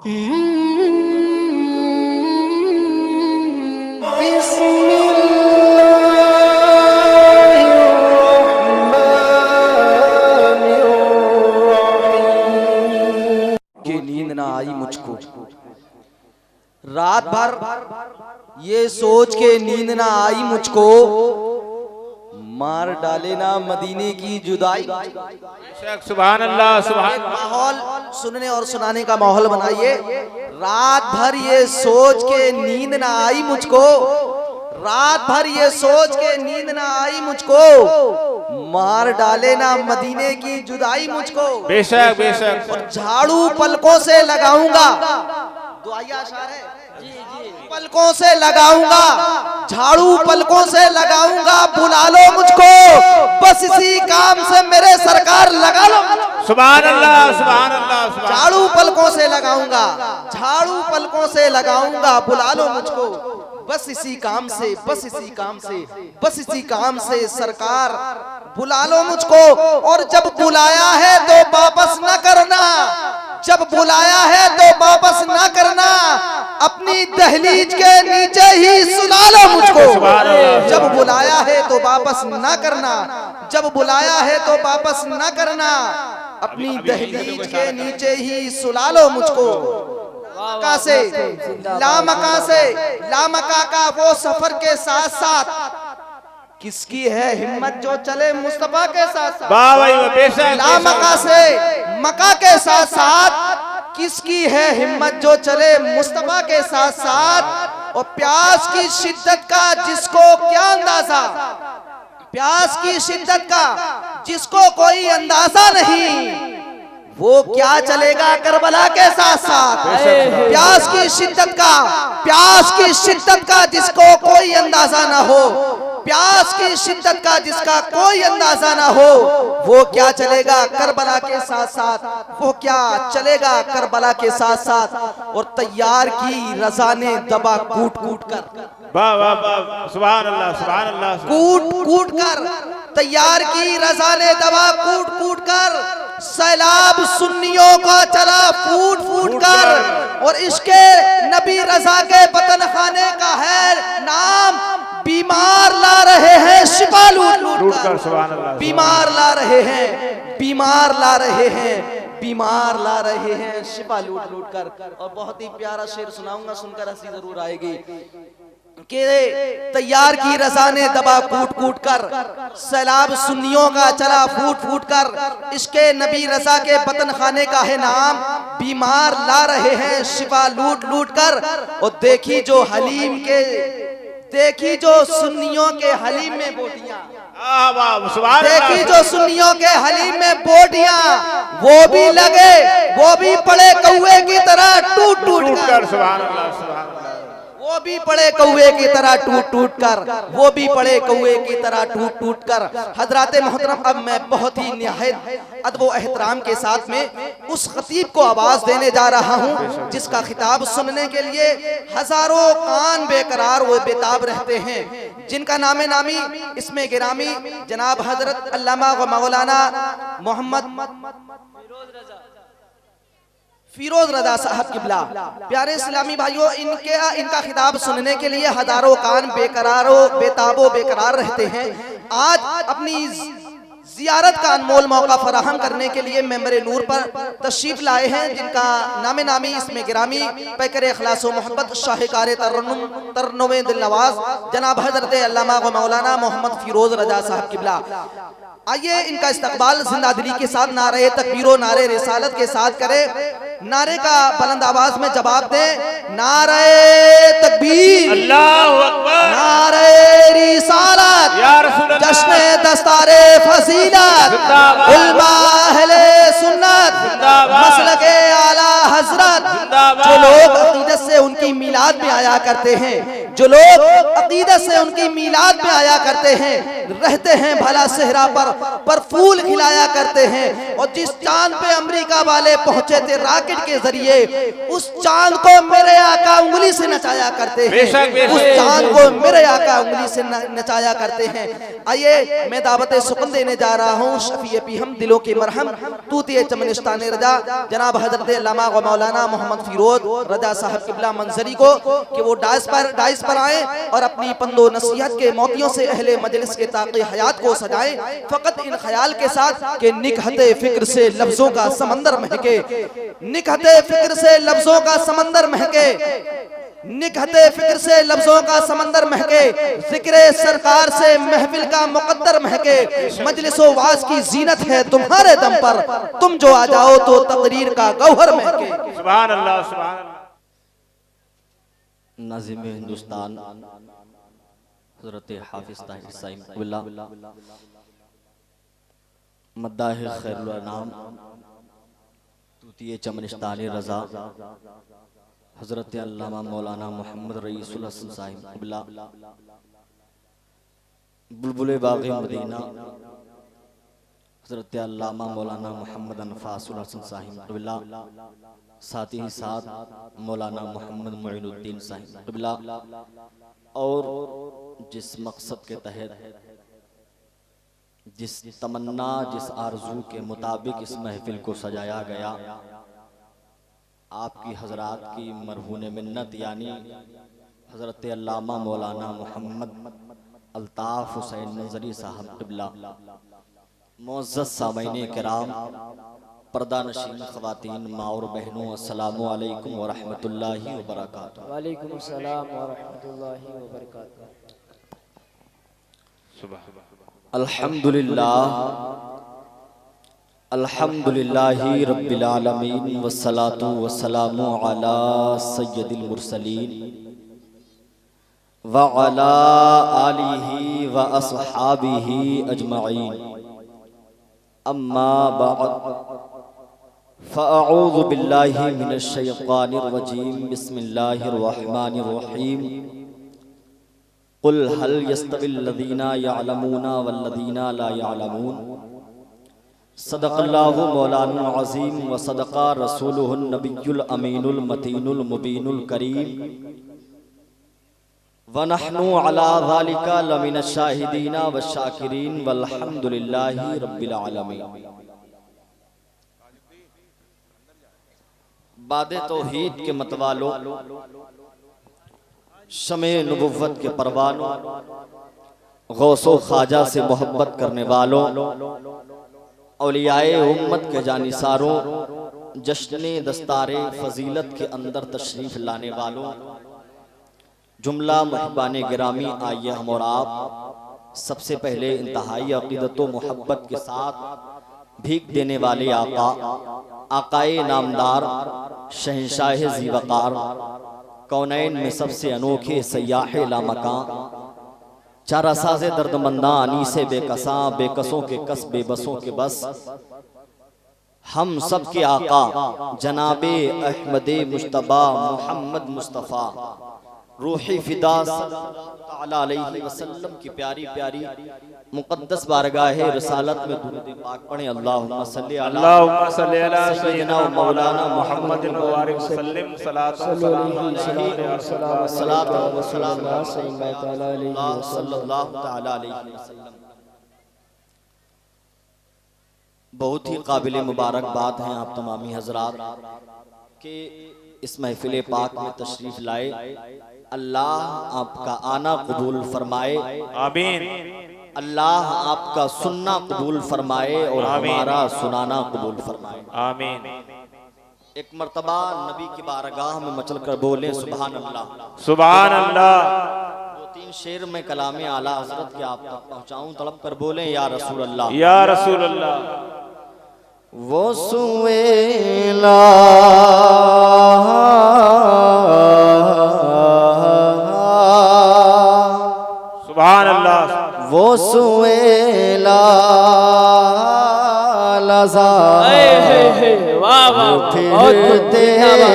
नींद ना आई मुझको, रात भर ये सोच के नींद ना आई मुझको, मार डाले ना मदीने की जुदाई। सुभान अल्लाह, सुभान। माहौल सुनने और सुनाने का माहौल बनाइए। रात भर ये सोच के नींद ना आई मुझको, रात भर ये सोच के नींद ना आई मुझको, मार डाले ना मदीने की जुदाई मुझको। बेशक बेशक। और झाड़ू पलकों से लगाऊंगा, दुआया अशार है, पलकों से लगाऊंगा, झाड़ू पलकों से लगाऊंगा, बुला लो मुझको, बस इसी काम से मेरे सरकार लगा लो। सुभान अल्लाह, सुभान अल्लाह। झाड़ू पलकों से लगाऊंगा, झाड़ू पलकों से लगाऊंगा, बुला लो मुझको, बस इसी काम से, बस इसी काम से, बस इसी काम से सरकार बुला लो मुझको। और जब बुलाया है तो वापस न करना, जब बुलाया है तो वापस न करना, अपनी दहलीज के नीचे ही सुला लो मुझको। जब बुलाया है तो वापस न करना, जब बुलाया है तो वापस न करना, अपनी दहलीज के नीचे ही सुला लो मुझको। मक्का से लामका से लामका का वो सफर के साथ साथ किसकी है हिम्मत जो चले मुस्तफा के साथ साथ। लामका से मक्का के साथ साथ किसकी है हिम्मत जो चले मुस्तफा के साथ साथ। और प्यास की शिद्दत का जिसको क्या अंदाजा, प्यास की शिद्दत का जिसको कोई अंदाजा नहीं, वो क्या चलेगा करबला के साथ साथ। प्यास की शिद्दत का, प्यास की शिद्दत का जिसको कोई अंदाजा ना हो, प्यास की शिद्दत का जिसका कोई अंदाजा ना हो, वो क्या चलेगा करबला के साथ साथ, वो क्या चलेगा करबला के साथ साथ। और तैयार की रजा ने दबा कूट कूट कर, वाह वाह वाह, सुभान अल्लाह, सुभान अल्लाह। कूट कूट कर तैयार की रजा ने दबा कूट कूट कर, सैलाब सुन्नियों का चला फूट फूट कर। और इसके नबी रजा के वतन खाने का है नाम, बीमार ला रहे हैं शिफा लूट लूट कर, सुभान अल्लाह। बीमार ला रहे हैं, बीमार ला रहे हैं, बीमार ला रहे हैं शिफा लूट लूट कर। और बहुत ही प्यारा शेर सुनाऊंगा, सुनकर हंसी जरूर आएगी कि तैयार की रजा ने दबा कूट कूट कर, सैलाब सुन्नियों का चला फूट फूट कर, इसके नबी रजा के वतन खाने का है नाम, बीमार ला रहे हैं शिफा लूट लूट कर। और देखी जो हलीम के, देखी जो सुन्नियों के हलीम में बोटियां, देखी जो सुन्नियों के हलीम में बोटियां, वो भी लगे, वो भी पड़े कौवे की तरह टूट टूट कर, सुभान अल्लाह, सुभान अल्लाह। वो भी पड़े कौवे की तरह टूट टूट कर, वो भी पड़े कौवे की तरह टूट टूट कर। हजराते मोहतरम, अब मैं बहुत ही निहायत अदब व एहतराम के साथ में उस खतीब को आवाज देने जा रहा हूँ जिसका खिताब सुनने के लिए हजारों कान बेकरार व बेताब रहते हैं, जिनका नामे नामी इसमें गिरामी जनाब हजरत अल्लामा व मौलाना मोहम्मद फिरोज रजा साहब किबला। प्यारे इस्लामी भाइयों, इनका खिताब सुनने के लिए हजारों कान बेकरारो बेताबो बेकरार रहते हैं। आज अपनी जियारत का अनमोल मौका फराहम करने के लिए मेंबर नूर पर तशरीफ लाए हैं, जिनका नामे नामी इसमें गिरामी पैकर इखलास व मोहब्बत शाहकार तरन्नुम दिल नवाज जनाब हजरत अल्लामा व मौलाना मोहम्मद फिरोज रजा साहब किबला। आइए इनका इस्तकबाल जिंदा दिली के साथ नारे तकबीरो नारे रिसालत के साथ करें। नारे का बुलंद आवाज में जवाब दें, नारे तकबीर, अल्लाहु अकबर, नारे रिसालत, या रसूल अल्लाह, जश्न दस्तारे फजीलत, उलमा अहले सुन्नत, मसलके आला हजरत। जो लोग अकीदत से उनकी मिलाद में आया करते हैं, जो लोग अकीदत से उनकी मीलाद में आया करते हैं, रहते हैं भला सेहरा पर फूल खिलाया करते हैं, और जिस चांद पे अमेरिका वाले पहुंचे थे रॉकेट के जरिए, उस चांद को मेरे आका उंगली से नचाया करते हैं, उस चांद को मेरे आका उंगली से नचाया करते हैं। आइए मैं दावत सुकून देने जा रहा हूँ शफीए पी हम दिलों के मरहम तूतिए चमनिस्तान रजा जनाब हजरत अल्लामा व मौलाना मोहम्मद फिरोज रजा साहब किबला मंजरी को कि वो डाइस पर आए और अपनी पंदो नसीहत के मोतियों से अहले मजलिस के ताक़ी हयात को सजाएं, फकत इन ख्याल के साथ कि निकहते फिक्र से लफ्जों का समंदर महके, निकहते फिक्र से लफ्जों का समंदर महके, निकहते फिक्र से लफ्जों का समंदर महके, जिक्रे सरकार से महफिल का मुकद्दर महके, मजलिसो वाज की जीनत है तुम्हारे दम पर, तुम जो आ जाओ तो तकरीर का गौहर महके। सुभान अल्लाह, सुभान अल्लाह। नाज़िम हिंदुस्तान हज़रत हाफिज़ ताहिर साईं क़िबला मद्दाह खैरुल अनाम तूतिए चमनिस्तान रज़ा हज़रत अल्लामा मौलाना मोहम्मद रईसुल हसन साहिब क़िबला बुलबुल बाग़े मदीना हज़रत अल्लामा मौलाना मोहम्मद अनफासुल हसन साहिब क़िबला, साथ ही साथ मौलाना मोहम्मद मुईनुद्दीन साहिब क़िबला, और जिस मकसद के तहत, जिस तमन्ना, जिस आरजू के मुताबिक इस महफिल को सजाया गया, आपकी हजरात की मरहून मिन्नत यानी हज़रत अल्लामा मौलाना मोहम्मद अल्ताफ़ हुसैन मंजरी साहब क़िबला, मुअज़्ज़ज़ सामईन किराम, पर्दा नशीन ख़वातीन, माँ और बहनों, अस्सलामु अलैकुम व रहमतुल्लाहि व बरकातुहू। वालेकुम अस्सलाम व रहमतुल्लाहि व बरकातुहू। अल्हम्दुलिल्लाह, अल्हम्दुलिल्लाहि रब्बिल आलमीन, वस्सलातु वस्सलामु अला सय्यदिल मुरसलीन व अला आलिहि व अस्हाबिहि अजमईन, अम्मा बअद, फ़अऊज़ु बिल्लाहि मिनश शैतानिर रजीम, बिस्मिल्लाहिर रहमानिर रहीम, क़ुल हल यस्तविल लज़ीना यअलमूना वल्लज़ीना ला यअलमून, सदक़ल्लाहु मौलाना अज़ीम व सदक़ा रसूलुहुन नबियुल अमीनुल मतीनुल मुबीनुल करीम, व नहनु अला ज़ालिका लमिनश शाहिदीना व शाकिरीन वल्हम्दुलिल्लाहि रब्बिल आलमीन। बादे तौहीद के मतवालों, शमे नबुव्वत के परवानों, गौसो ख्वाजा से मोहब्बत करने वालों, औलियाए उम्मत के जानिसारों, जश्ने दस्तारे फजीलत के अंदर तशरीफ लाने वालों, जुमला मुहिबाने गिरामी, आइए हम और आप सबसे पहले इंतहाई अक़ीदत व मोहब्बत के साथ भीख देने वाले आका, आकाए नामदार, शहंशाह ज़ीवकार, कौनैन में सबसे अनोखे सयाहे लामकां, चारासाज़े दर्दमंदा, अनीसे बेकसां, बेकसों के कस, बेबसों के बस, हम सब के आका जनाबे अहमदे मुश्तबा मोहम्मद मुस्तफ़ा रूही फिदा सल्लल्लाहु अलैहि वसल्लम की प्यारी प्यारी मुक़द्दस बारगाह रिसालत में दुरूद पाक पढ़ें। अल्लाहुम्मा सल्ली अला सय्यिदना व मौलाना मुहम्मदिन मुबारक वसल्लम, सलातु व सलाम सल्लल्लाहु तआला अलैहि वसल्लम। बहुत ही काबिल मुबारकबाद हैं आप तमामी हजरात के इस महफिल पाक में तशरीफ लाए। अल्लाह आपका आना कबूल फरमाए, आमीन। अल्लाह आपका सुनना कबूल फरमाए और हमारा सुनाना कबूल फरमाए, आमीन। एक मर्तबा नबी की बारगाह में मचल कर बोले सुभान अल्लाह, सुभान अल्लाह। दो तीन शेर में कलामे आला हजरत के आप तक पहुँचाऊं, तड़प कर बोले या रसूल अल्लाह, या रसूल अल्लाह। वो सुएला सुभान अल्लाह, वो सुएला लज़ा फिरते हैं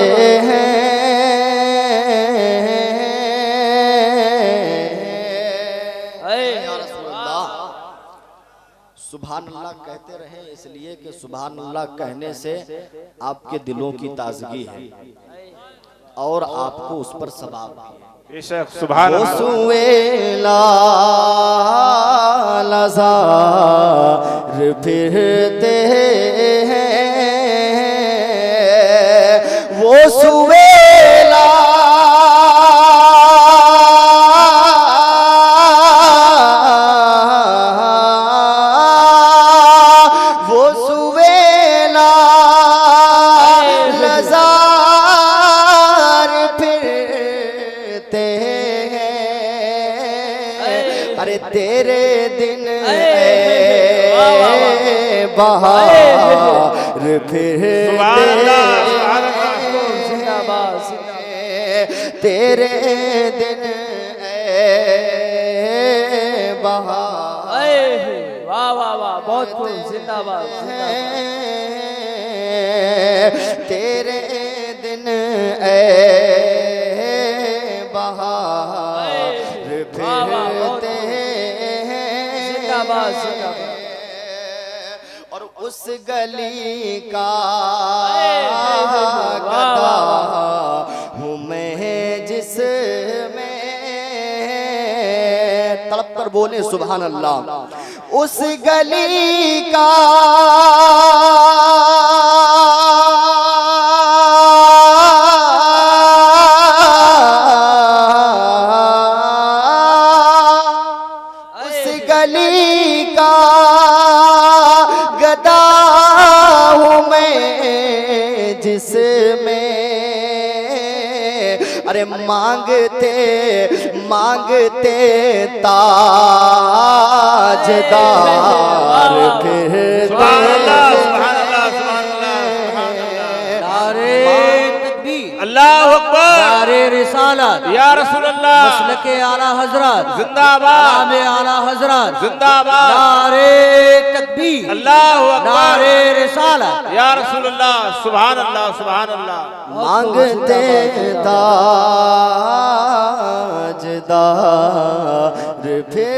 कहते रहें, इसलिए कि सुभान अल्लाह कहने से आपके दिलों की ताजगी है और आपको उस पर सवाब भी है। बेशक सुभान अल्लाह। फिरते हैं वो सुवेला अरे तेरे दिन बहार फिरते तेरे दिन बहार। वाह वाह वाह, बहुत खूब, जिंदाबाद तेरे दिन बहार फिरते और उस गली का गदा हूँ मैं जिसमें, तड़प कर बोले सुभान अल्लाह। उस गली का अरे मांगते मांगते ताजदार फिरते। सुभान अल्लाह सुभान अल्लाह सुभान अल्लाह सुभान अल्लाह। नारे तकबीर, अल्लाह अकबर, नारे रिसालत, या रसूल अल्लाह, मसलके आला हजरत जिंदाबाद, नामे आला हजरत जिंदाबाद, नारे तकबीर, अल्लाह अकबर, नारे रिसालत, या रसूल अल्लाह, सुभान अल्लाह सुभान अल्लाह। मांगते ताजदार फिर।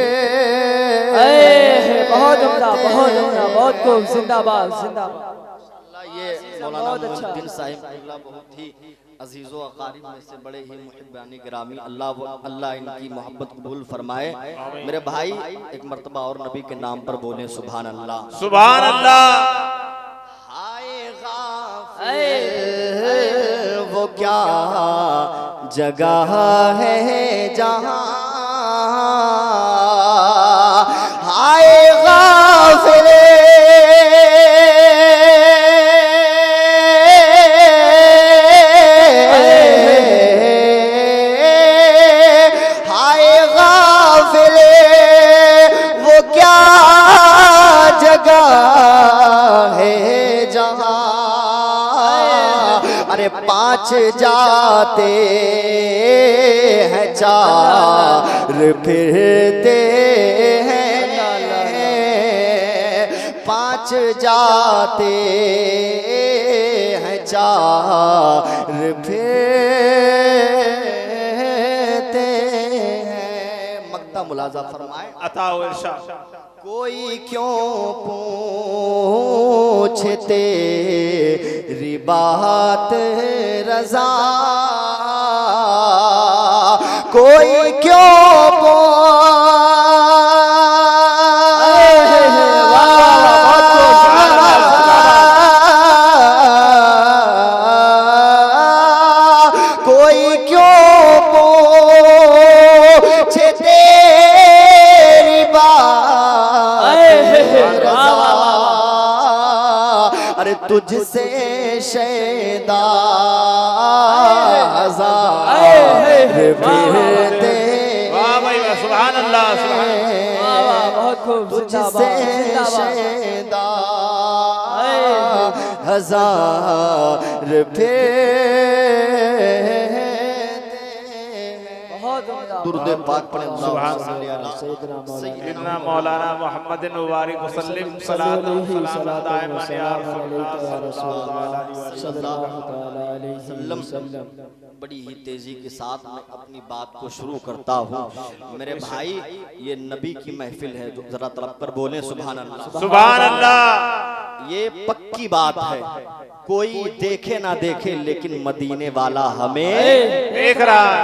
बहुत उम्दा, बहुत उम्दा, बहुत खूब, जिंदाबाद जिंदाबाद। ये मौलाना मोहम्मद साहिब बहुत ही अजीज़ो अकारिब में से बड़े ही मुहिब्बानी गिरामी, अल्लाह इनकी मोहब्बत कबूल फरमाए। मेरे भाई एक मर्तबा और नबी के नाम पर बोले सुभान अल्लाह सुभान अल्लाह। हाय गाफिल वो क्या जगह है जहां, हाय गाफिल पांच जाते हैं चार फिरते हैं, पांच जाते हैं चार फिरते हैं। मक्ता मुलाजा फरमाए अता व इरशाद। कोई क्यों पूछे तेरी बात रज़ा, कोई क्यों कोई क्यों पूछे तेरी बात, अरे तुझसे शैदा फिरते। वाह भाई वाह, सुभान अल्लाह सुभान अल्लाह। बहुत खूब, तुझसे शैदा हजार फिरते। बहुत उम्दा, दुरूद पाक पढ़ें। सुभान सैयदना मौलाना इन्ना मौलाना मोहम्मद मुबारक वसल्लम सलातो सलाम दाइमन या वसल्लम। बड़ी ही तेजी के साथ मैं अपनी बात को शुरू करता हूँ। मेरे भाई, ये नबी की महफिल है, जरा तड़प कर बोले सुभान अल्लाह। सुभान अल्लाह। ये पक्की बात है, कोई देखे ना देखे लेकिन मदीने वाला हमें देख रहा है।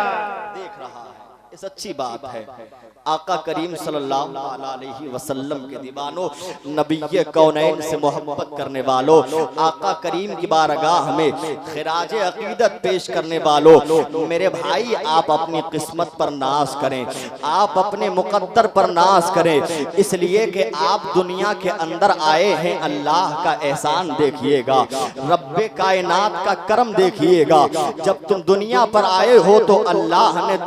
ये सच्ची बात है। आका करीम सल्लल्लाहु अलैहि वसल्लम के दीवानों, नबी कौनैन से मोहब्बत करने वालों, आका करीम की बारगाह में खिराज अकीदत पेश करने वालों, मेरे भाई आप अपनी किस्मत पर नाज करें, आप अपने मुकद्दर पर नाज करें, इसलिए कि आप दुनिया के अंदर आए हैं। अल्लाह का एहसान देखिएगा, रब्बे कायनात का करम देखिएगा। जब तुम दुनिया पर आए हो तो अल्लाह ने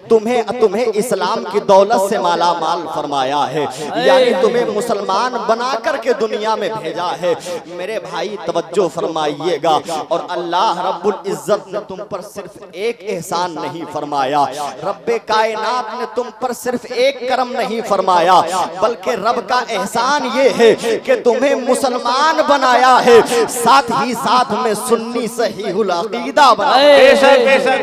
तुम्हें इस्लाम की दौलत से माला माल फरमाया है, यानी तुम्हें मुसलमान बना करके दुनिया में भेजा है। मेरे भाई तवज्जो फरमाइएगा। और अल्लाह रब्बुल इज्जत ने तुम पर सिर्फ एक एहसान नहीं फरमाया, रब्बे कायनात ने तुम पर सिर्फ एक करम नहीं फरमाया, बल्कि रब का एहसान ये है कि तुम्हें मुसलमान बनाया है, साथ ही साथ में सुन्नी सहीहुल अकीदा बनाया। बेशक बेशक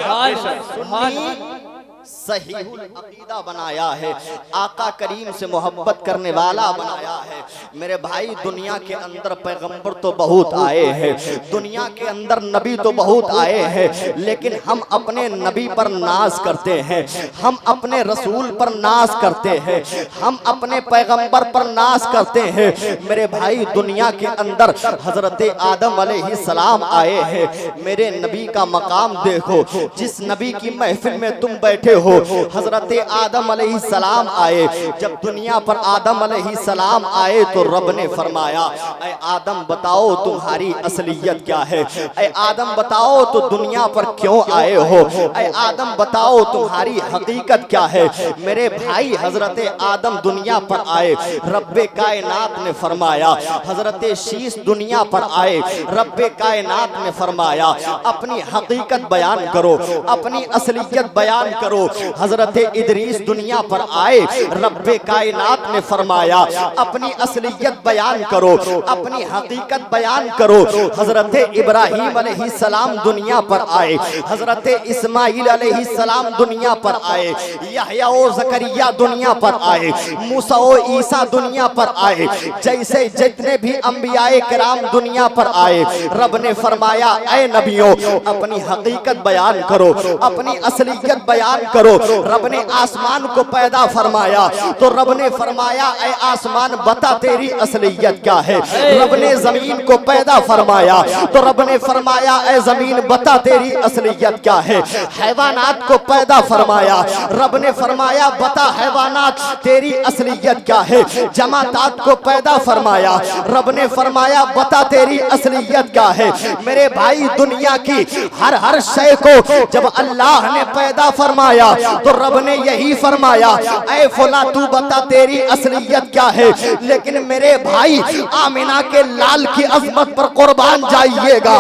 बेशक सहीहुल अकीदा बनाया है, आका करीम से मोहब्बत करने वाला बनाया है। मेरे भाई, दुनिया के अंदर पैगंबर तो बहुत आए हैं, दुनिया के अंदर नबी तो बहुत आए हैं, लेकिन हम अपने नबी पर नाज करते हैं, हम अपने रसूल पर नाज करते हैं, हम अपने पैगंबर पर नाज करते हैं। मेरे भाई, दुनिया के अंदर हजरत आदम अलैहिस्सलाम आए हैं। मेरे नबी का मकाम देखो, जिस नबी की महफिल में तुम बैठे हो, हजरत आदम अलैहिस्सलाम आए। जब दुनिया पर आदम अलैहिस्सलाम आए तो रब ने फरमाया, ऐ आदम बताओ तुम्हारी असलियत क्या है, ऐ आदम बताओ तो दुनिया पर क्यों आए हो, ऐ आदम बताओ तुम्हारी हकीकत क्या है। मेरे भाई, हजरत आदम दुनिया पर आए, रब्बे कायनात ने फरमाया, हजरत शीश दुनिया पर आए, रब्बे कायनात ने फरमाया अपनी हकीकत बयान करो, अपनी असलियत बयान करो। हजरत इदरीस दुनिया पर आए, रब्बे कायनात ने फरमाया अपनी असलियत बयान करो, अपनी हकीकत बयान करो। हजरत इब्राहीम अलैहिस्सलाम दुनिया पर आए, हजरत इस्माइल अलैहिस्सलाम दुनिया पर आए, यहया और ज़करिया दुनिया पर आए, मूसा और ईसा दुनिया पर आए। जैसे जितने भी अंबियाए किराम दुनिया पर आए, रब ने फरमाया, ऐ नबियों अपनी हकीकत बयान करो, अपनी असलियत बयान करो। रब ने आसमान को पैदा फरमाया तो रब ने फरमाया, ऐ आसमान बता तेरी असलियत क्या है। रब ने जमीन को पैदा फरमाया तो रब ने फरमाया, ऐ जमीन बता तेरी असलियत क्या है। हैवानात को पैदा फरमाया, रब ने फरमाया, बता हैवानात तेरी असलियत क्या है। जमातात को पैदा फरमाया, रब ने फरमाया, बता तेरी असलियत क्या है। मेरे भाई, दुनिया की हर शय को जब अल्लाह ने पैदा फरमाया तो रब ने यही फरमाया, ऐ फला तू बता तेरी असलियत क्या है। लेकिन मेरे भाई, आमिना के लाल की अजमत पर कुर्बान जाइएगा,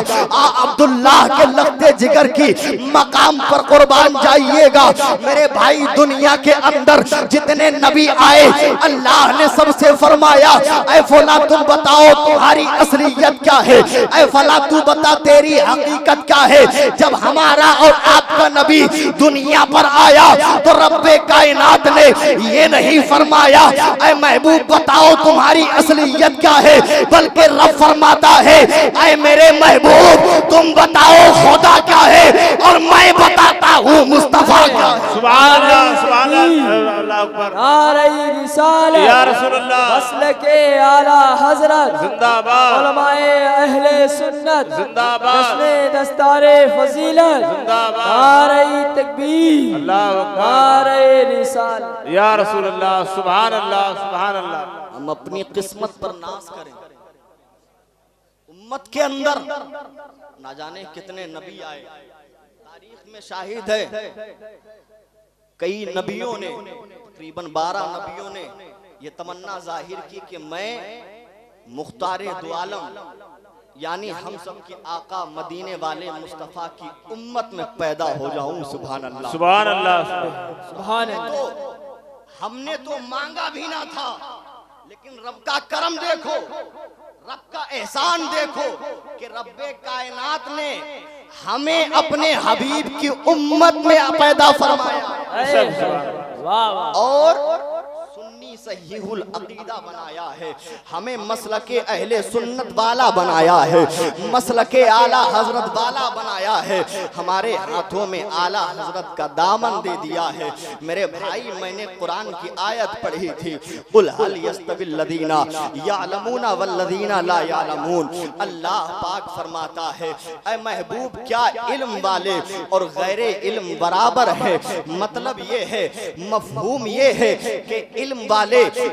अब्दुल्लाह के लगते जिगर की मकाम पर कुर्बान जाइएगा। मेरे भाई, दुनिया के अंदर जितने नबी आए, अल्लाह ने सबसे फरमाया, ऐ फला तुम बताओ तुम्हारी असलियत क्या है, ऐ फला तू बता तेरी हकीकत क्या है। जब हमारा और आपका नबी दुनिया पर आया तो रब्बे कायनात ने ये नहीं फरमाया, ऐ महबूब बताओ तुम्हारी असलियत क्या है, बल्कि रब फरमाता है, ऐ मेरे महबूब तुम बताओ खुदा क्या है और मैं बताता हूँ मुस्तफा क्या है। सुभान अल्लाह, सुभान अल्लाह अकबर। नारे रिसालत या रसूल अल्लाह, मसलके आला हजरत जिंदाबाद, उलमाए अहले सुन्नत जिंदाबाद, जश्ने दस्तारे फजीलत, जिंदाबाद, नारे तकबीर, अल्लाह अकबर, नारे रिसालत। या रसूल अल्लाह, सुभान अल्लाह, सुभान अल्लाह। हम अपनी किस्मत पर नाज करें। उम्मत के अंदर ना जाने कितने नबी आए, तारीख में शाहिद है, कई नबियों ने, तकरीबन 12 नबियों ने ये तमन्ना जाहिर की कि मैं मुख्तारे दो आलम यानी हम सब की आका मदीने वाले मुस्तफ़ा की उम्मत में पैदा हो जाऊं। सुभान अल्लाह, सुभान अल्लाह। सुभान अल्लाह। तो हमने तो मांगा भी ना था, लेकिन रब का करम देखो, रब का एहसान देखो कि रब्बे कायनात ने हमें अपने हबीब की उम्मत में पैदा फरमाया वाह वाह। और सुन्नी सहीहुल अकीदा बनाया है, हमें मसलके अहले सुन्नत वाला बनाया है, मसलके आला हजरत वाला बनाया है, हमारे हाथों में आला हजरत का दामन दे दिया है। मेरे भाई, मैंने कुरान की आयत पढ़ी थी, कुल हल यस्तविल लदीना यालमूना वल्लदीना ला यालमून। अल्लाह पाक फरमाता है, ऐ महबूब, क्या इल्म वाले और गैर इल्म बराबर है? मतलब ये है, मफहूम ये है कि इल्म वाले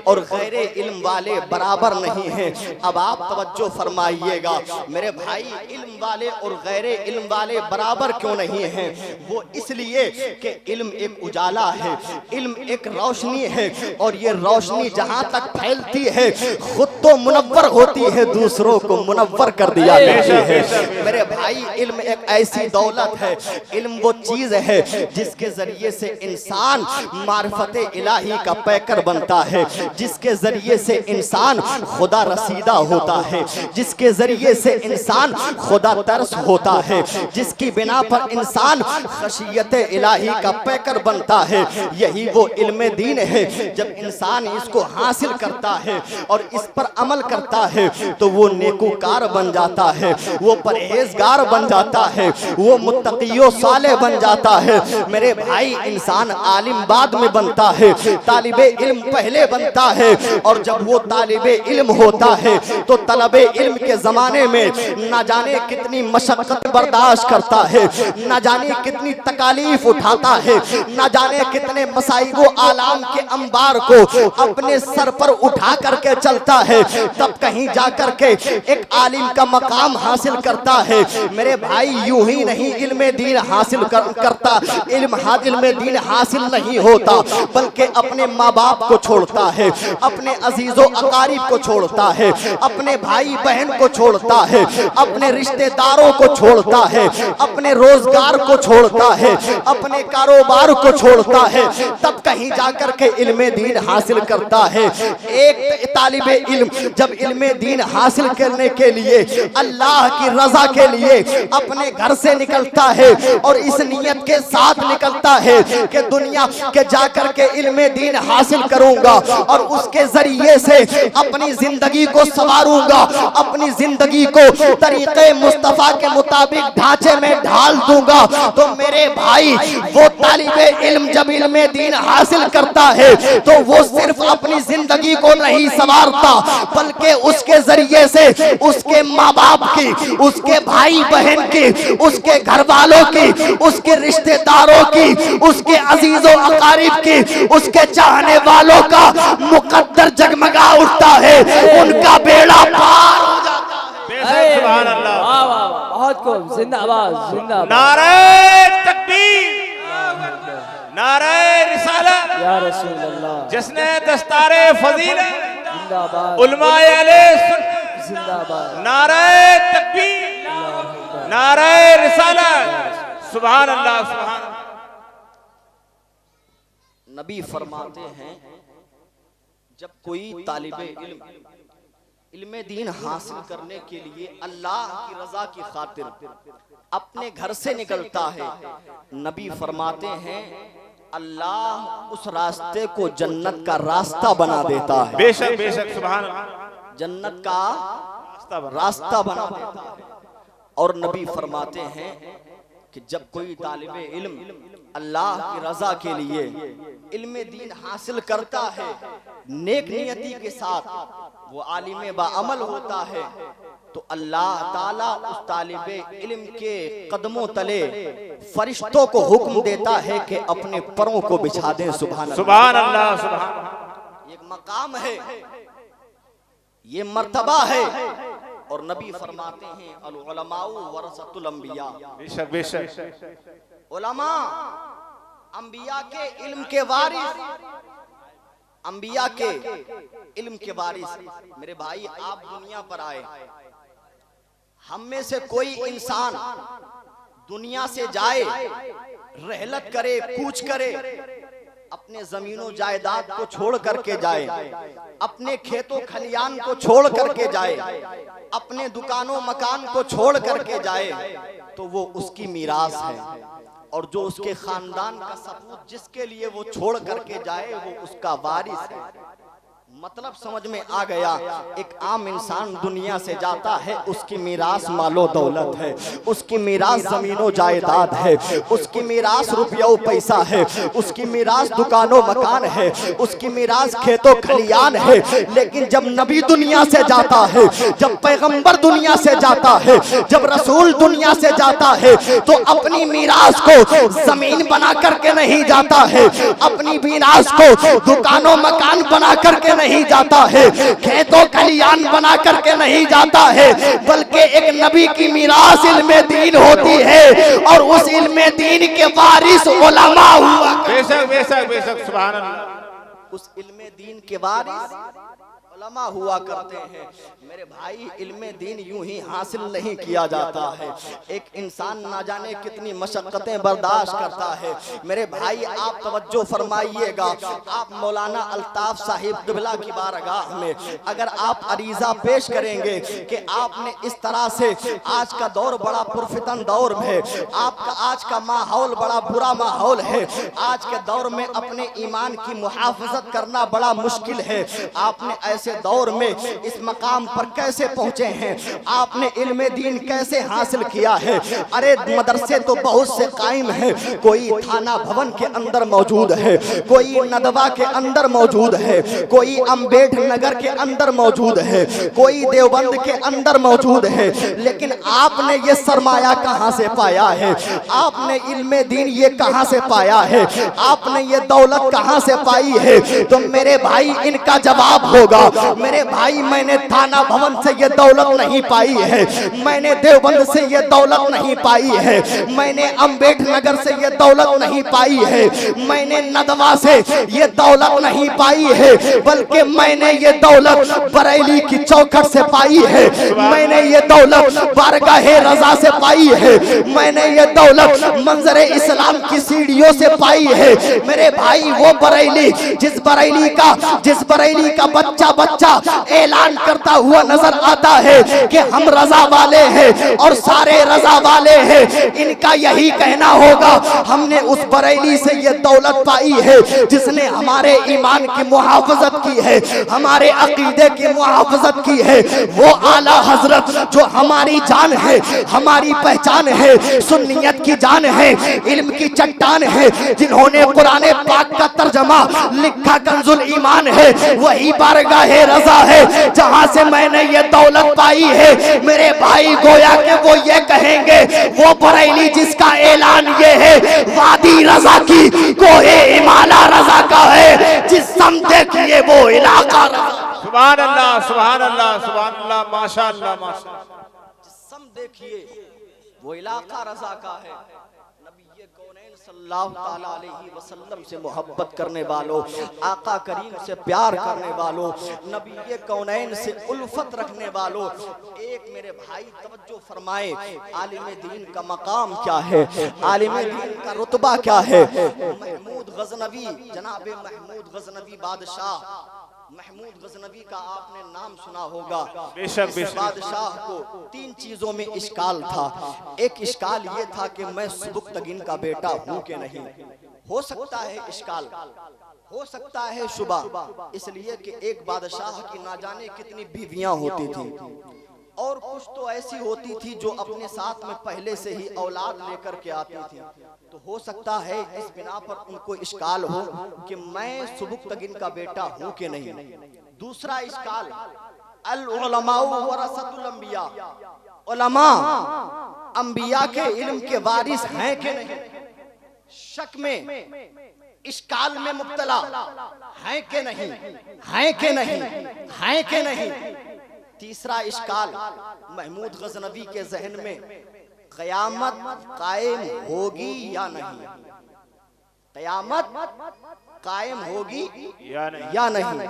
और गैर इल्म वाले बराबर नहीं हैं। अब आप तवज्जो फरमाइएगा मेरे भाई, इल्म वाले और गैर इल्म वाले बराबर क्यों नहीं हैं? वो इसलिए कि इल्म एक उजाला है, इल्म एक रोशनी है, और ये रोशनी जहां तक फैलती है खुद तो मुनव्वर होती है, दूसरों को मुनव्वर कर दिया करती है। मेरे भाई, इल्म एक ऐसी दौलत है, इल्म वो चीज है जिसके जरिए से इंसान मारिफत इलाही का पैकर बनता है, जिसके जरिए से इंसान खुदा रसीदा होता है, जिसके जरिए से इंसान खुदा तरस होता है, जिसकी बिना पर इंसान खशियत इलाही का पैकर बनता है। यही वो इल्म दीन है। जब इंसान इसको हासिल करता है और इस पर अमल करता है तो वो नेकूकार बन जाता है, वो परहेजगार बन जाता है, वो मुत्तकियो साले बन जाता है। मेरे भाई, इंसान आलिम बाद में बनता है, तालिबे इल्म पहले बनता है, और जब वो तालिबे इल्म होता है तो तलबे इल्म के जमाने में न जाने कितनी मशक्कत बर्दाश्त करता है, न जाने कितनी तकालीफ उठाता है, न जाने कितने मसाइबो आलाम के अंबार को अपने सर पर उठा करके चलता है, तब कहीं जाकर के एक आलिम का मकाम हासिल करता है। मेरे भाई, यूं ही नहीं इल्म दीन हासिल करता, इल्म दीन हासिल नहीं होता, बल्कि अपने माँ बाप को छोड़ता है, अपने अजीजों अकारिब को छोड़ता है, अपने भाई बहन को छोड़ता है, अपने रिश्तेदारों को छोड़ता है, अपने रोजगार को छोड़ता है, अपने कारोबार को छोड़ता है, तब कहीं जाकर के इल्म दीन हासिल करता है। एक तालिबे इल्म जब इल्म दीन हासिल करने के लिए अल्लाह की रजा के लिए अपने घर से निकलता है और इस नियत के साथ निकलता है कि दुनिया के जाकर के इल्म दीन हासिल करूंगा और उसके जरिए से अपनी जिंदगी को संवारूंगा, अपनी जिंदगी को तरीके मुस्तफा के मुताबिक ढांचे में ढाल दूंगा, तो मेरे भाई, वो तालिबे इल्म जब इल्म दीन हासिल करता है तो वो सिर्फ अपनी जिंदगी को नहीं संवारता, बल्कि उसके जरिए से उसके माँ बाप की, उसके भाई बहन की, उसके घर वालों की, उसके रिश्तेदारों की, उसके अजीजों अकारिब की, उसके चाहने वालों का मुकद्दर जगमगा उठता है, उनका बेड़ा पार हो जाता है। सुभान अल्लाह। वाह वाह वाह, बहुत खूब। जिंदाबाद जिंदाबाद। नारे तकबीर, नारे रिसालत, या रसूल अल्लाह। जिसने दस्तारे फजीलत, जिंदाबाद उलमाए अहले सुन्नत, जिंदाबाद। नारे तकबीर, नारे रिसालत, सुभान अल्लाह, सुभान अल्लाह। नबी फरमाते हैं, जब कोई तालिबे इल्म दीन हासिल करने के लिए अल्लाह की रजा की खातिर अपने घर से निकलता है, नबी फरमाते हैं अल्लाह उस रास्ते को जन्नत का रास्ता बना देता है। बेशक बेशक, सुभान अल्लाह, जन्नत का रास्ता बना देता है। और नबी फरमाते हैं कि जब कोई तालिबे इल्म अल्लाह की रजा के लिए इल्म दीन हासिल करता है, नेक नियति के साथ वो आलिम बाअमल होता है, तो अल्लाह ताला उस तालिबे इल्म के कदमों तले फरिश्तों को हुक्म देता है कि अपने परों को बिछा दें। सुभान अल्लाह, सुभान। एक मकाम है, ये मर्तबा है, और नबी फरमाते हैं अल उलमाउ वरसतुल अंबिया। बेशक बेशक, उलमा अंबिया के इल्म के वारिस, अंबिया के इल्म के वारिस। मेरे भाई, आप दुनिया पर आए, हम में से कोई इंसान दुनिया से जाए, रहलत करे, कूच करे, अपने जमीनों जायदाद को छोड़ करके जाए, अपने खेतों खलियान को छोड़ करके जाए, अपने दुकानों मकान को छोड़ करके जाए, तो वो उसकी मीरास है। और जो उसके खानदान का सपूत जिसके लिए वो छोड़ करके जाए वो उसका वारिस है। मतलब समझ में आ गया। एक आम इंसान दुनिया से जाता है, उसकी मीरास मालो दौलत है, उसकी मीरास जमीनों जायदाद है, उसकी मीरास रुपया पैसा है, उसकी मीरास दुकानों मकान है, उसकी मीरास खेतों खलियान है। लेकिन जब नबी दुनिया से जाता है, जब पैगंबर दुनिया से जाता है, जब रसूल दुनिया से जाता है, तो अपनी मीरास को जमीन बना करके नहीं जाता है, अपनी मीरास को दुकानों मकान बना करके नहीं जाता है, खेतों खलियान बना करके नहीं जाता है, बल्कि एक नबी की मीरास इल्मे दीन होती है और उस इल्मे दीन के वारिस उलमा हुआ। बेशक बेशक बेशक सुभान अल्लाह। उस इल्मे दीन के वारिस उलमा हुआ करते हैं। मेरे भाई, इल्मे दीन यूं ही हासिल नहीं किया जाता है। एक इंसान ना जाने कितनी मशक्कतें बर्दाश्त करता है। मेरे भाई, आप तवज्जो फरमाइएगा। आप मौलाना अल्ताफ साहिब क़िबला की बारगाह में अगर आप अरीज़ा पेश करेंगे कि आपने इस तरह से, आज का दौर बड़ा पुरफितन दौर है, आपका आज का माहौल बड़ा बुरा माहौल है, आज के दौर में अपने ईमान की मुहाफ़ज़त करना बड़ा मुश्किल है, आपने ऐसे दौर में इस मकाम पर कैसे पहुंचे हैं, आपने इल्मे दीन कैसे हासिल किया है। अरे मदरसे तो बहुत से कायम है, कोई थाना भवन के अंदर मौजूद है, कोई नदवा के अंदर मौजूद है, कोई अम्बेडकर नगर के अंदर मौजूद है, कोई देवबंद के अंदर मौजूद है। लेकिन आपने ये सरमाया कहां से पाया है, आपने इल्मे दीन ये कहां से पाया है, आपने ये दौलत कहां से पाई है? तो मेरे भाई, इनका जवाब होगा, मेरे भाई, मैंने थाना भवन से ये दौलत नहीं पाई है, मैंने देवबंद से ये दौलत नहीं पाई है, मैंने अम्बेडकर नगर से ये दौलत नहीं पाई है, मैंने नदवा से ये दौलत नहीं पाई है, बल्कि मैंने ये दौलत बरेली की चौखट से पाई है, मैंने ये दौलत बारगाहे रजा से पाई है, मैंने ये दौलत मंजरे इस्लाम की सीढ़ियों से पाई है। मेरे भाई, वो बरेली जिस बरेली का बच्चा ऐलान करता हुआ नजर आता है कि हम रजा वाले हैं और सारे रजा वाले हैं, इनका यही कहना होगा, हमने उस बरेली से ये दौलत पाई है जिसने हमारे ईमान की मुहाफजत की है, हमारे अकीदे की मुहाफजत की है। वो आला हजरत जो हमारी जान है, हमारी पहचान है, सुन्नियत की जान है, इल्म की चट्टान है, जिन्होंने कुरान पाक का तर्जमा लिखा कंजुल ईमान है, वही बारगाहे रजा है जहां से मैंने ये दौलत पाई है। मेरे भाई, गोया के वो ये कहेंगे, वो बरेली जिसका ऐलान ये है, वादी रजा की कोहे हिमाला रजा का है, जिस सम देखिए वो इलाका रजा। सुभान अल्लाह सुभान अल्लाह सुभान अल्लाह, माशाअल्लाह माशाअल्लाह। जिस सम देखिए वो इलाका रजा का है। नबी कौनैन सल्लल्लाहु ताला अलैहि वसल्लम से मोहब्बत करने वालों, आका करीम से प्यार करने वालों, नबी कौनैन से उल्फत रखने वालों, एक मेरे भाई तवज्जो फरमाए, आलिम दीन का मकाम क्या है, आलिम दीन का रुतबा क्या है। महमूद गजनवी, जनाब महमूद गजनवी बादशाह महमूद गजनवी का आपने नाम सुना होगा। बेशक बेशक। बादशाह को तीन चीजों में इश्काल था। एक इश्काल ये था कि मैं सुबुक्तगिन का बेटा हूँ कि नहीं, हो सकता है इश्काल, हो सकता है शुबा, इसलिए कि एक बादशाह की ना जाने कितनी बीवियां होती थी और कुछ तो ऐसी होती थी जो अपने साथ में पहले से ही औलाद लेकर के आती थी। तो हो सकता है इस बिना पर उनको इश्काल हो कि मैं सुबुक्तगिन का बेटा हूं कि नहीं। दूसरा इश्काल, अल उलमाउ वरसतुल अंबिया, उलमा अंबिया के इल्म के वारिस हैं कि नहीं, शक में, इश्काल में मुब्तला हैं कि नहीं, हैं कि नहीं, हैं कि नहीं। तीसरा इश्काल, महमूद गजनवी के जहन में क़यामत कायम होगी या नहीं, क़यामत कायम होगी या नहीं।